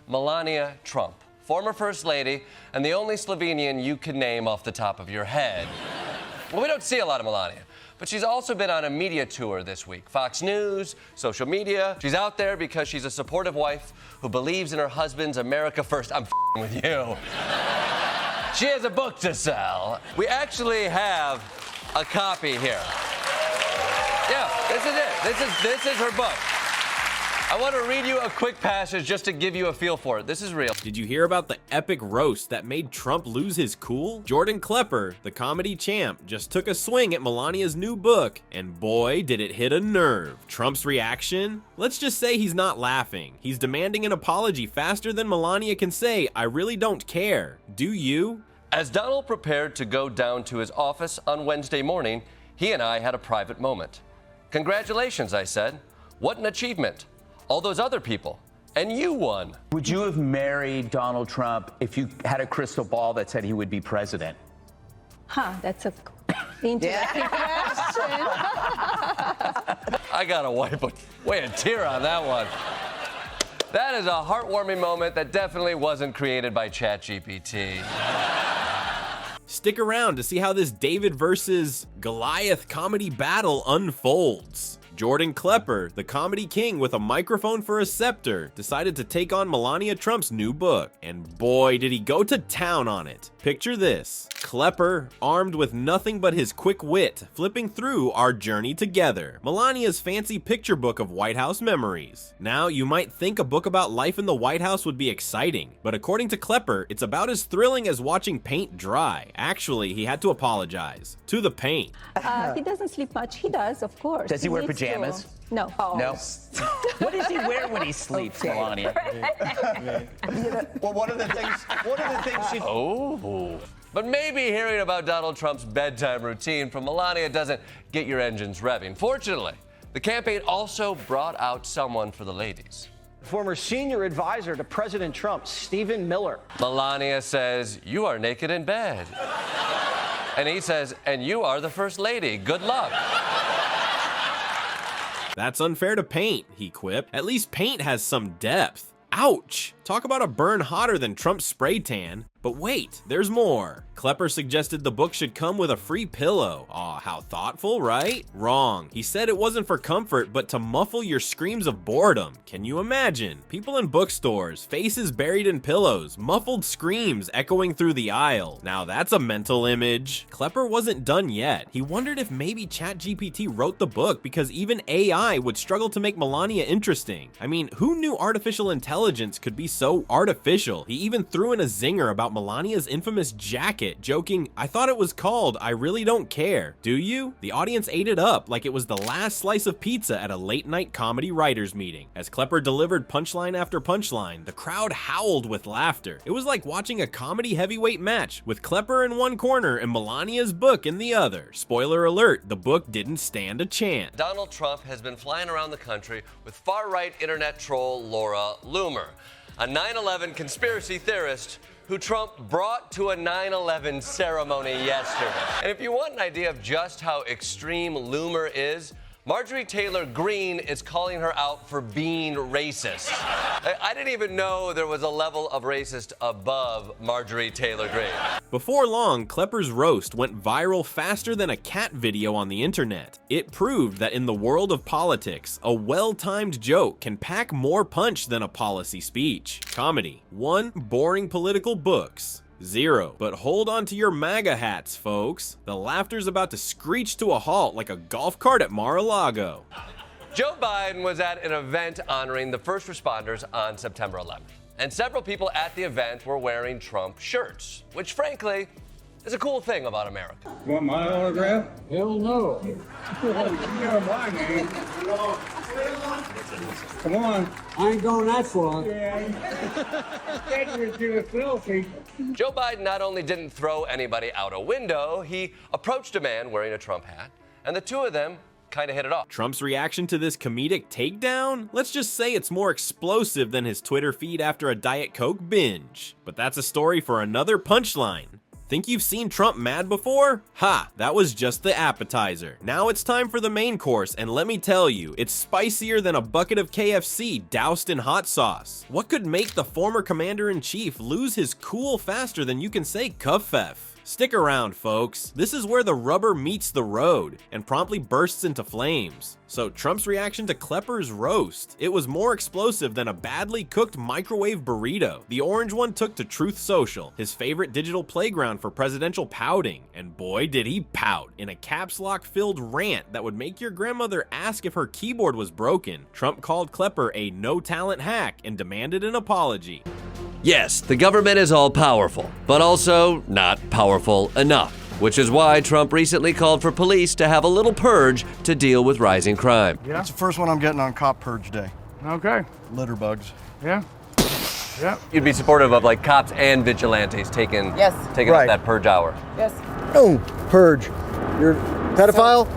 Melania Trump, former First Lady and the only Slovenian you can name off the top of your head. Well, we don't see a lot of Melania, but she's also been on a media tour this week. Fox News, social media. She's out there because she's a supportive wife who believes in her husband's America First. I'm f***ing with you. She has a book to sell. We actually have a copy here. Yeah, this is it. This is her book. I want to read you a quick passage just to give you a feel for it. This is real. Did you hear about the epic roast that made Trump lose his cool? Jordan Klepper, the comedy champ, just took a swing at Melania's new book, and boy, did it hit a nerve. Trump's reaction? Let's just say he's not laughing. He's demanding an apology faster than Melania can say, "I really don't care." Do you? As Donald prepared to go down to his office on Wednesday morning, he and I had a private moment. "Congratulations," I said. "What an achievement. All those other people. And you won." Would you have married Donald Trump if you had a crystal ball that said he would be president? That's a interesting question. I gotta wipe away a tear on that one. That is a heartwarming moment that definitely wasn't created by ChatGPT. Stick around to see how this David versus Goliath comedy battle unfolds. Jordan Klepper, the comedy king with a microphone for a scepter, decided to take on Melania Trump's new book, and boy did he go to town on it. Picture this: Klepper, armed with nothing but his quick wit, flipping through Our Journey Together, Melania's fancy picture book of White House memories. Now, you might think a book about life in the White House would be exciting, but according to Klepper, it's about as thrilling as watching paint dry. Actually, he had to apologize to the paint. He doesn't sleep much. He does, of course. Does he wear needs to. pajamas? No. No. What does he wear when he sleeps, Melania? Well, one of the things she... Oh. But maybe hearing about Donald Trump's bedtime routine from Melania doesn't get your engines revving. Fortunately, the campaign also brought out someone for the ladies. Former senior advisor to President Trump, Stephen Miller. Melania says, "You are naked in bed." And he says, "And you are the First Lady. Good luck." That's unfair to paint, he quipped. At least paint has some depth. Ouch! Talk about a burn hotter than Trump's spray tan. But wait, there's more. Klepper suggested the book should come with a free pillow. Aw, how thoughtful, right? Wrong. He said it wasn't for comfort, but to muffle your screams of boredom. Can you imagine? People in bookstores, faces buried in pillows, muffled screams echoing through the aisle. Now that's a mental image. Klepper wasn't done yet. He wondered if maybe ChatGPT wrote the book because even AI would struggle to make Melania interesting. I mean, who knew artificial intelligence could be so artificial? He even threw in a zinger about Melania's infamous jacket, joking, "I thought it was called I Really Don't Care. Do you?" The audience ate it up like it was the last slice of pizza at a late-night comedy writers meeting. As Klepper delivered punchline after punchline, the crowd howled with laughter. It was like watching a comedy heavyweight match, with Klepper in one corner and Melania's book in the other. Spoiler alert, the book didn't stand a chance. Donald Trump has been flying around the country with far-right internet troll Laura Loomer, a 9/11 conspiracy theorist who Trump brought to a 9/11 ceremony yesterday. And if you want an idea of just how extreme Loomer is, Marjorie Taylor Greene is calling her out for being racist. I didn't even know there was a level of racist above Marjorie Taylor Greene. Before long, Klepper's roast went viral faster than a cat video on the internet. It proved that in the world of politics, a well-timed joke can pack more punch than a policy speech. Comedy. 1. Boring political books. 0. But hold on to your MAGA hats, folks. The laughter's about to screech to a halt like a golf cart at Mar-a-Lago. Joe Biden was at an event honoring the first responders on September 11th. And several people at the event were wearing Trump shirts, which frankly is a cool thing about America. Want my autograph? Hell no. You know my name. Come on. I ain't going that far. Joe Biden not only didn't throw anybody out a window, he approached a man wearing a Trump hat, and the two of them kind of hit it off. Trump's reaction to this comedic takedown? Let's just say it's more explosive than his Twitter feed after a Diet Coke binge. But that's a story for another punchline. Think you've seen Trump mad before? Ha, that was just the appetizer. Now it's time for the main course, and let me tell you, it's spicier than a bucket of KFC doused in hot sauce. What could make the former commander-in-chief lose his cool faster than you can say kafef? Stick around, folks. This is where the rubber meets the road and promptly bursts into flames. So Trump's reaction to Klepper's roast, it was more explosive than a badly cooked microwave burrito. The orange one took to Truth Social, his favorite digital playground for presidential pouting, and boy did he pout in a caps lock filled rant that would make your grandmother ask if her keyboard was broken. Trump called Klepper a no talent hack and demanded an apology. Yes, the government is all powerful, but also not powerful enough, which is why Trump recently called for police to have a little purge to deal with rising crime. Yeah. That's the first one I'm getting on Cop Purge Day. Okay. Litter bugs. Yeah. Yeah. You'd be supportive of like cops and vigilantes taking Right. up that purge hour. Yes. Oh, purge. You're pedophile?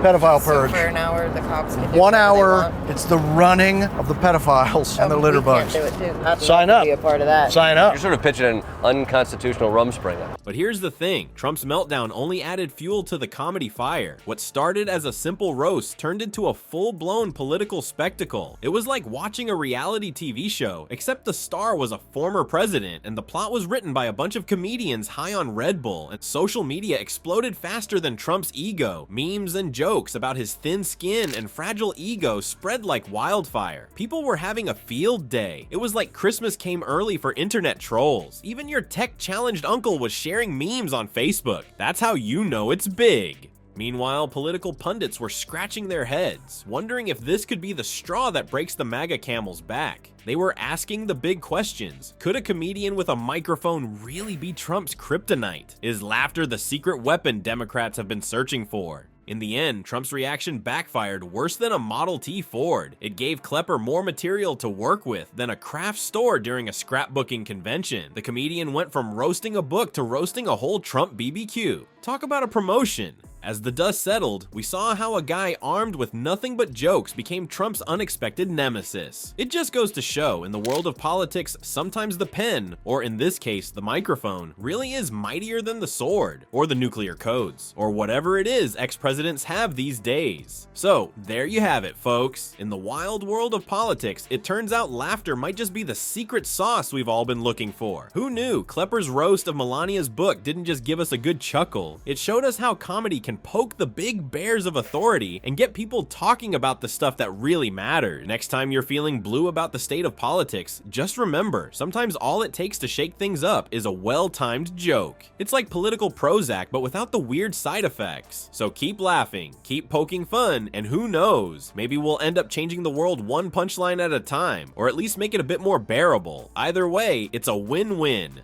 Pedophile So purge. for an hour, the cops can do 1 whatever they hour, want. it's the running of the pedophiles and the litter We bugs. can't do it too. I'd Sign love up. to be a part of that. Sign up. You're sort of pitching an unconstitutional rumspringa. But here's the thing, Trump's meltdown only added fuel to the comedy fire. What started as a simple roast turned into a full-blown political spectacle. It was like watching a reality TV show, except the star was a former president and the plot was written by a bunch of comedians high on Red Bull, and social media exploded faster than Trump's ego. Memes and jokes about his thin skin and fragile ego spread like wildfire. People were having a field day. It was like Christmas came early for internet trolls. Even your tech-challenged uncle was sharing memes on Facebook. That's how you know it's big. Meanwhile, political pundits were scratching their heads, wondering if this could be the straw that breaks the MAGA camel's back. They were asking the big questions. Could a comedian with a microphone really be Trump's kryptonite? Is laughter the secret weapon Democrats have been searching for? In the end, Trump's reaction backfired worse than a Model T Ford. It gave Klepper more material to work with than a craft store during a scrapbooking convention. The comedian went from roasting a book to roasting a whole Trump BBQ. Talk about a promotion. As the dust settled, we saw how a guy armed with nothing but jokes became Trump's unexpected nemesis. It just goes to show, in the world of politics, sometimes the pen, or in this case, the microphone, really is mightier than the sword, or the nuclear codes, or whatever it is ex-presidents have these days. So, there you have it, folks. In the wild world of politics, it turns out laughter might just be the secret sauce we've all been looking for. Who knew Klepper's roast of Melania's book didn't just give us a good chuckle? It showed us how comedy can poke the big bears of authority and get people talking about the stuff that really matters. Next time you're feeling blue about the state of politics, just remember, sometimes all it takes to shake things up is a well-timed joke. It's like political Prozac, but without the weird side effects. So keep laughing, keep poking fun, and who knows, maybe we'll end up changing the world one punchline at a time, or at least make it a bit more bearable. Either way, it's a win-win.